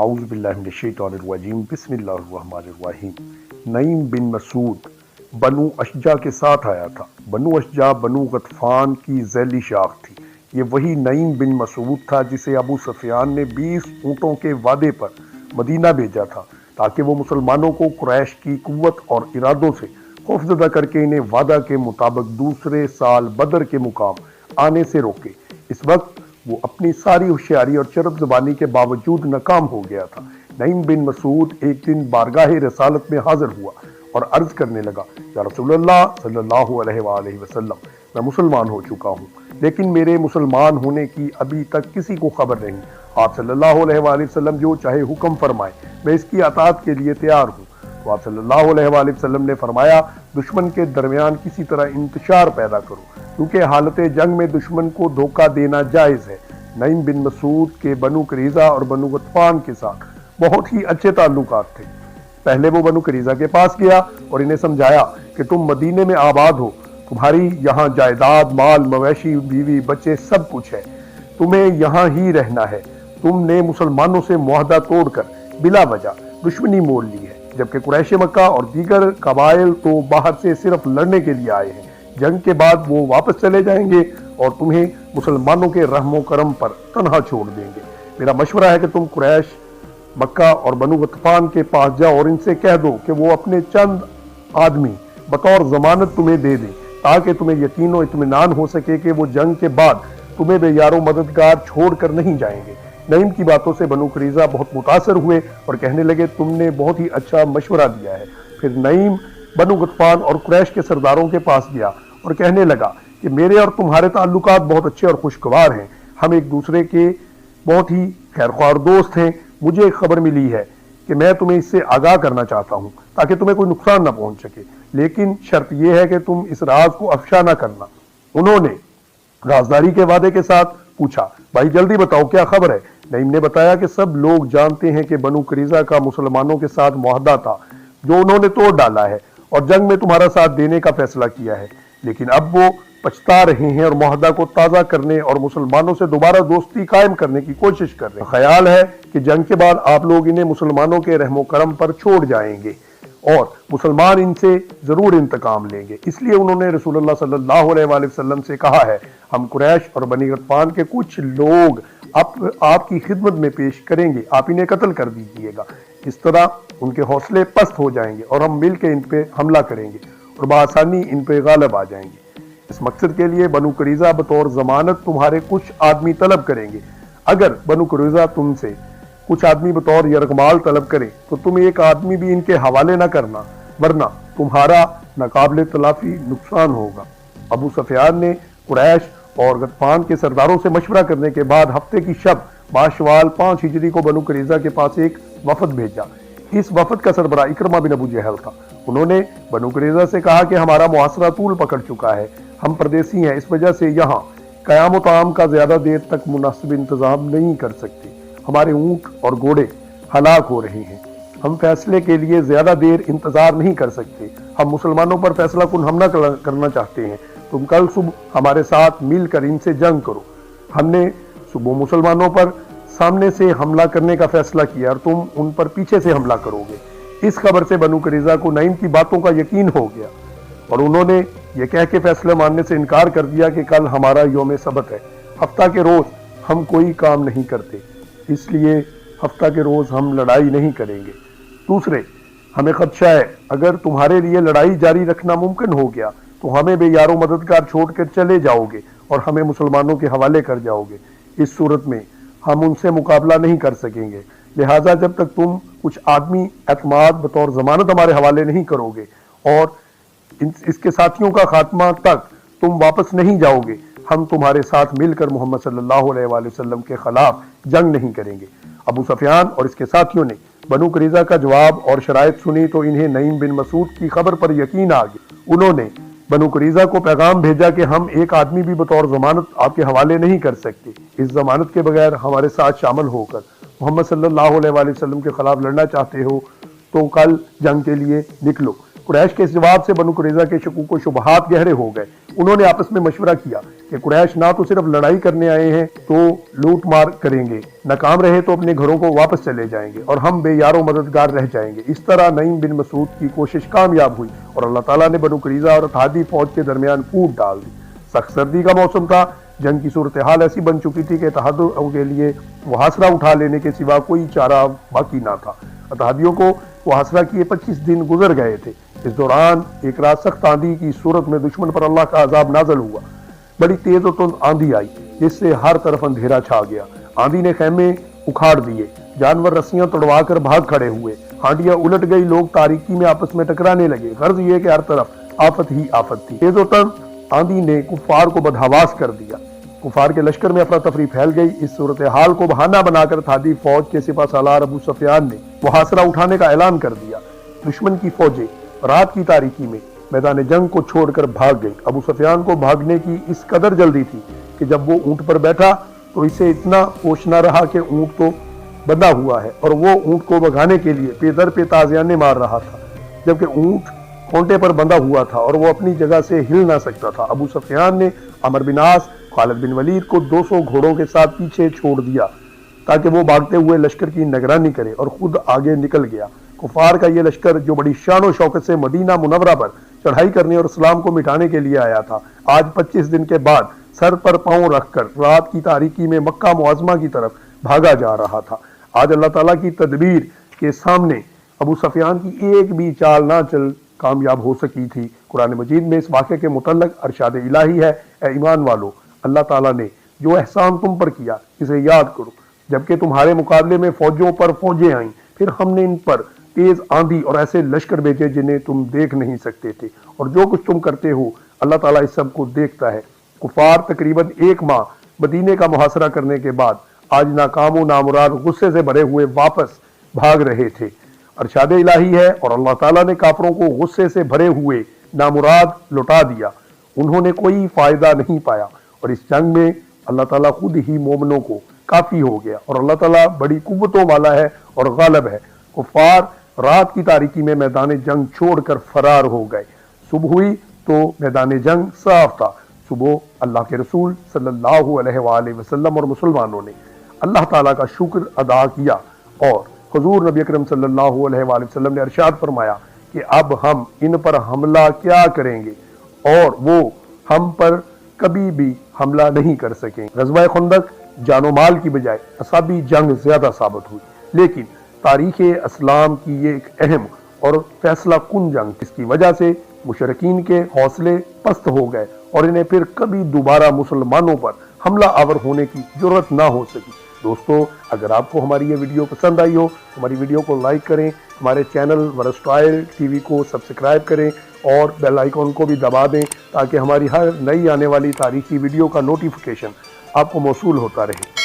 اعوذ باللہ من الشیطان الرجیم بسم اللہ الرحمن الرحیم۔ نعیم بن مسعود بنو اشجع کے ساتھ آیا تھا۔ بنو اشجع بنو غطفان کی ذیلی شاخ تھی۔ یہ وہی نعیم بن مسعود تھا جسے ابو سفیان نے 20 اونٹوں کے وعدے پر مدینہ بھیجا تھا تاکہ وہ مسلمانوں کو قریش کی قوت اور ارادوں سے خوفزدہ کر کے انہیں وعدہ کے مطابق دوسرے سال بدر کے مقام آنے سے روکے۔ اس وقت وہ اپنی ساری ہوشیاری اور چرب زبانی کے باوجود ناکام ہو گیا تھا۔ نعیم بن مسعود ایک دن بارگاہ رسالت میں حاضر ہوا اور عرض کرنے لگا، یا رسول اللہ صلی اللہ علیہ وآلہ وسلم، میں مسلمان ہو چکا ہوں، لیکن میرے مسلمان ہونے کی ابھی تک کسی کو خبر نہیں۔ آپ صلی اللہ علیہ وآلہ وسلم جو چاہے حکم فرمائیں، میں اس کی اطاعت کے لیے تیار ہوں۔ تو آپ صلی اللہ علیہ وآلہ وسلم نے فرمایا، دشمن کے درمیان کسی طرح انتشار پیدا کرو، کیونکہ حالت جنگ میں دشمن کو دھوکہ دینا جائز ہے۔ نعیم بن مسعود کے بنو قریظہ اور بنو غطفان کے ساتھ بہت ہی اچھے تعلقات تھے۔ پہلے وہ بنو قریظہ کے پاس گیا اور انہیں سمجھایا کہ تم مدینے میں آباد ہو، تمہاری یہاں جائیداد، مال، مویشی، بیوی، بچے سب کچھ ہے، تمہیں یہاں ہی رہنا ہے۔ تم نے مسلمانوں سے معاہدہ توڑ کر بلا وجہ دشمنی مول لی ہے، جبکہ قریش مکہ اور دیگر قبائل تو باہر سے صرف لڑنے کے لیے آئے ہیں۔ جنگ کے بعد وہ واپس چلے جائیں گے اور تمہیں مسلمانوں کے رحم و کرم پر تنہا چھوڑ دیں گے۔ میرا مشورہ ہے کہ تم قریش مکہ اور بنو غطفان کے پاس جاؤ اور ان سے کہہ دو کہ وہ اپنے چند آدمی بطور ضمانت تمہیں دے دیں، تاکہ تمہیں یقین و اطمینان ہو سکے کہ وہ جنگ کے بعد تمہیں بے یار و مددگار چھوڑ کر نہیں جائیں گے۔ نعیم کی باتوں سے بنو قریظہ بہت متاثر ہوئے اور کہنے لگے، تم نے بہت ہی اچھا مشورہ دیا ہے۔ پھر نعیم بنو غطفان اور قریش کے سرداروں کے پاس گیا اور کہنے لگا کہ میرے اور تمہارے تعلقات بہت اچھے اور خوشگوار ہیں، ہم ایک دوسرے کے بہت ہی خیرخواہ دوست ہیں۔ مجھے ایک خبر ملی ہے کہ میں تمہیں اس سے آگاہ کرنا چاہتا ہوں تاکہ تمہیں کوئی نقصان نہ پہنچ سکے، لیکن شرط یہ ہے کہ تم اس راز کو افشا نہ کرنا۔ انہوں نے رازداری کے وعدے کے ساتھ پوچھا، بھائی جلدی بتاؤ کیا خبر ہے؟ نعیم نے بتایا کہ سب لوگ جانتے ہیں کہ بنو قریظہ کا مسلمانوں کے ساتھ معاہدہ تھا جو انہوں نے توڑ ڈالا ہے اور جنگ میں تمہارا ساتھ دینے کا فیصلہ کیا ہے، لیکن اب وہ پچھتا رہے ہیں اور معاہدہ کو تازہ کرنے اور مسلمانوں سے دوبارہ دوستی قائم کرنے کی کوشش کر رہے ہیں۔ خیال ہے کہ جنگ کے بعد آپ لوگ انہیں مسلمانوں کے رحم و کرم پر چھوڑ جائیں گے اور مسلمان ان سے ضرور انتقام لیں گے، اس لیے انہوں نے رسول اللہ صلی اللہ علیہ وآلہ وسلم سے کہا ہے، ہم قریش اور بنی غطفان کے کچھ لوگ آپ کی خدمت میں پیش کریں گے، آپ انہیں قتل کر دیجیے گا، اس طرح ان کے حوصلے پست ہو جائیں گے اور ہم مل کے ان پہ حملہ کریں گے اور بآسانی ان پہ غالب آ جائیں گے۔ اس مقصد کے لیے بنو قریظہ بطور ضمانت تمہارے کچھ آدمی طلب کریں گے۔ اگر بنو قریظہ تم سے کچھ آدمی بطور یرغمال طلب کریں تو تم ایک آدمی بھی ان کے حوالے نہ کرنا، ورنہ تمہارا ناقابل تلافی نقصان ہوگا۔ ابو سفیان نے قریش اور غطفان کے سرداروں سے مشورہ کرنے کے بعد ہفتے کی شب شوال 5 ہجری کو بنو قریظہ کے پاس ایک وفد بھیجا۔ اس وفد کا سربراہ اکرمہ بن ابو جہل تھا۔ انہوں نے بنو قریظہ سے کہا کہ ہمارا محاصرہ طول پکڑ چکا ہے، ہم پردیسی ہیں، اس وجہ سے یہاں قیام و طعام کا زیادہ دیر تک مناسب انتظام نہیں کر سکتے، ہمارے اونٹ اور گھوڑے ہلاک ہو رہے ہیں، ہم فیصلے کے لیے زیادہ دیر انتظار نہیں کر سکتے، ہم مسلمانوں پر فیصلہ کن حملہ کرنا چاہتے ہیں، تم کل صبح ہمارے ساتھ مل کر ان سے جنگ کرو۔ ہم نے صبح مسلمانوں پر سامنے سے حملہ کرنے کا فیصلہ کیا اور تم ان پر پیچھے سے حملہ کرو گے۔ اس خبر سے بنو قریظہ کو نعیم کی باتوں کا یقین ہو گیا اور انہوں نے یہ کہہ کے فیصلہ ماننے سے انکار کر دیا کہ کل ہمارا یوم سبت ہے، ہفتہ کے روز ہم کوئی کام نہیں کرتے، اس لیے ہفتہ کے روز ہم لڑائی نہیں کریں گے۔ دوسرے، ہمیں خدشہ ہے اگر تمہارے لیے لڑائی جاری رکھنا ممکن ہو گیا تو ہمیں بے یار و مددگار چھوڑ کر چلے جاؤ گے اور ہمیں مسلمانوں کے حوالے کر جاؤ گے، اس صورت میں ہم ان سے مقابلہ نہیں کر سکیں گے، لہٰذا جب تک تم کچھ آدمی اعتماد بطور ضمانت ہمارے حوالے نہیں کرو گے اور اس کے ساتھیوں کا خاتمہ تک تم واپس نہیں جاؤ گے، ہم تمہارے ساتھ مل کر محمد صلی اللہ علیہ وآلہ وسلم کے خلاف جنگ نہیں کریں گے۔ ابو سفیان اور اس کے ساتھیوں نے بنو قریظہ کا جواب اور شرائط سنی تو انہیں نعیم بن مسعود کی خبر پر یقین آ گیا۔ انہوں نے بنو قریظہ کو پیغام بھیجا کہ ہم ایک آدمی بھی بطور ضمانت آپ کے حوالے نہیں کر سکتے، اس ضمانت کے بغیر ہمارے ساتھ شامل ہو کر محمد صلی اللہ علیہ وآلہ وسلم کے خلاف لڑنا چاہتے ہو تو کل جنگ کے لیے نکلو۔ قریش کے اس جواب سے بنو قریظہ کے شکوک و شبہات گہرے ہو گئے۔ انہوں نے آپس میں مشورہ کیا کہ قریش نہ تو صرف لڑائی کرنے آئے ہیں تو لوٹ مار کریں گے، ناکام رہے تو اپنے گھروں کو واپس چلے جائیں گے اور ہم بے یار و مددگار رہ جائیں گے۔ اس طرح نعیم بن مسعود کی کوشش کامیاب ہوئی اور اللہ تعالیٰ نے بنو قریظہ اور اتحادی فوج کے درمیان پھوٹ ڈال دی۔ سخت سردی کا موسم تھا، جنگ کی صورتحال ایسی بن چکی تھی کہ اتحادیوں کے لیے محاصرہ اٹھا لینے کے سوا کوئی چارہ باقی نہ تھا۔ اتحادیوں کو محاصرہ کیے 25 دن گزر گئے تھے۔ اس دوران ایک رات سخت آندھی کی صورت میں دشمن پر اللہ کا عذاب نازل ہوا۔ بڑی تیز و تند آندھی آئی جس سے ہر طرف اندھیرا چھا گیا۔ آندھی نے خیمے اکھاڑ دیے، جانور رسیاں توڑوا کر بھاگ کھڑے ہوئے، ہانڈیاں الٹ گئی، لوگ تاریکی میں آپس میں ٹکرانے لگے۔ غرض یہ کہ ہر طرف آفت ہی آفت تھی۔ تیز و تند آندھی نے کفار کو بدحواس کر دیا، کفار کے لشکر میں افراتفری پھیل گئی۔ اس صورتحال کو بہانہ بنا کر اتحادی فوج کے سپہ سالار ابو سفیان نے محاصرہ اٹھانے کا اعلان کر دیا۔ دشمن کی فوجیں رات کی تاریکی میں میدان جنگ کو چھوڑ کر بھاگ گئی۔ ابو سفیان کو بھاگنے کی اس قدر جلدی تھی کہ جب وہ اونٹ پر بیٹھا تو اسے اتنا ہوش نہ رہا کہ اونٹ تو بندھا ہوا ہے اور وہ اونٹ کو بھگانے کے لیے پے در پہ تازیانے مار رہا تھا، جبکہ اونٹ کھونٹے پر بندھا ہوا تھا اور وہ اپنی جگہ سے ہل نہ سکتا تھا۔ ابو سفیان نے عمرو بن عاص، خالد بن ولید کو 200 گھوڑوں کے ساتھ پیچھے چھوڑ دیا تاکہ وہ بھاگتے ہوئے لشکر کی نگرانی کرے اور خود آگے نکل گیا۔ کفار کا یہ لشکر جو بڑی شان و شوکت سے مدینہ منورہ پر چڑھائی کرنے اور اسلام کو مٹانے کے لیے آیا تھا، آج 25 دن کے بعد سر پر پاؤں رکھ کر رات کی تاریکی میں مکہ معظمہ کی طرف بھاگا جا رہا تھا۔ آج اللہ تعالیٰ کی تدبیر کے سامنے ابو سفیان کی ایک بھی چال نہ چل کامیاب ہو سکی تھی۔ قرآن مجید میں اس واقعے کے متعلق ارشاد الہی ہے، اے ایمان والو، اللہ تعالیٰ نے جو احسان تم پر کیا اسے یاد کرو، جبکہ تمہارے مقابلے میں فوجوں پر فوجیں آئیں، پھر ہم نے ان پر تیز آندھی اور ایسے لشکر بھیجے جنہیں تم دیکھ نہیں سکتے تھے، اور جو کچھ تم کرتے ہو اللہ تعالیٰ اس سب کو دیکھتا ہے۔ کفار تقریباً 1 ماہ مدینے کا محاصرہ کرنے کے بعد آج ناکام و نامراد غصے سے بھرے ہوئے واپس بھاگ رہے تھے۔ ارشاد الہی ہے، اور اللہ تعالیٰ نے کافروں کو غصے سے بھرے ہوئے نامراد لوٹا دیا، انہوں نے کوئی فائدہ نہیں پایا، اور اس جنگ میں اللہ تعالیٰ خود ہی مومنوں کو کافی ہو گیا، اور اللہ تعالیٰ بڑی قوتوں والا ہے اور غالب ہے۔ کفار رات کی تاریکی میں میدان جنگ چھوڑ کر فرار ہو گئے۔ صبح ہوئی تو میدان جنگ صاف تھا۔ صبح اللہ کے رسول صلی اللہ علیہ وآلہ وسلم اور مسلمانوں نے اللہ تعالیٰ کا شکر ادا کیا، اور حضور نبی اکرم صلی اللہ علیہ وآلہ وسلم نے ارشاد فرمایا کہ اب ہم ان پر حملہ کیا کریں گے اور وہ ہم پر کبھی بھی حملہ نہیں کر سکیں۔ غزوہ خندق جان و مال کی بجائے اصحابی جنگ زیادہ ثابت ہوئی، لیکن تاریخ اسلام کی یہ ایک اہم اور فیصلہ کن جنگ، اس کی وجہ سے مشرکین کے حوصلے پست ہو گئے اور انہیں پھر کبھی دوبارہ مسلمانوں پر حملہ آور ہونے کی جرأت نہ ہو سکی۔ دوستو، اگر آپ کو ہماری یہ ویڈیو پسند آئی ہو، ہماری ویڈیو کو لائک کریں، ہمارے چینل ورسٹائل ٹی وی کو سبسکرائب کریں اور بیل آئیکن کو بھی دبا دیں تاکہ ہماری ہر نئی آنے والی تاریخی ویڈیو کا نوٹیفیکیشن آپ کو موصول ہوتا رہے۔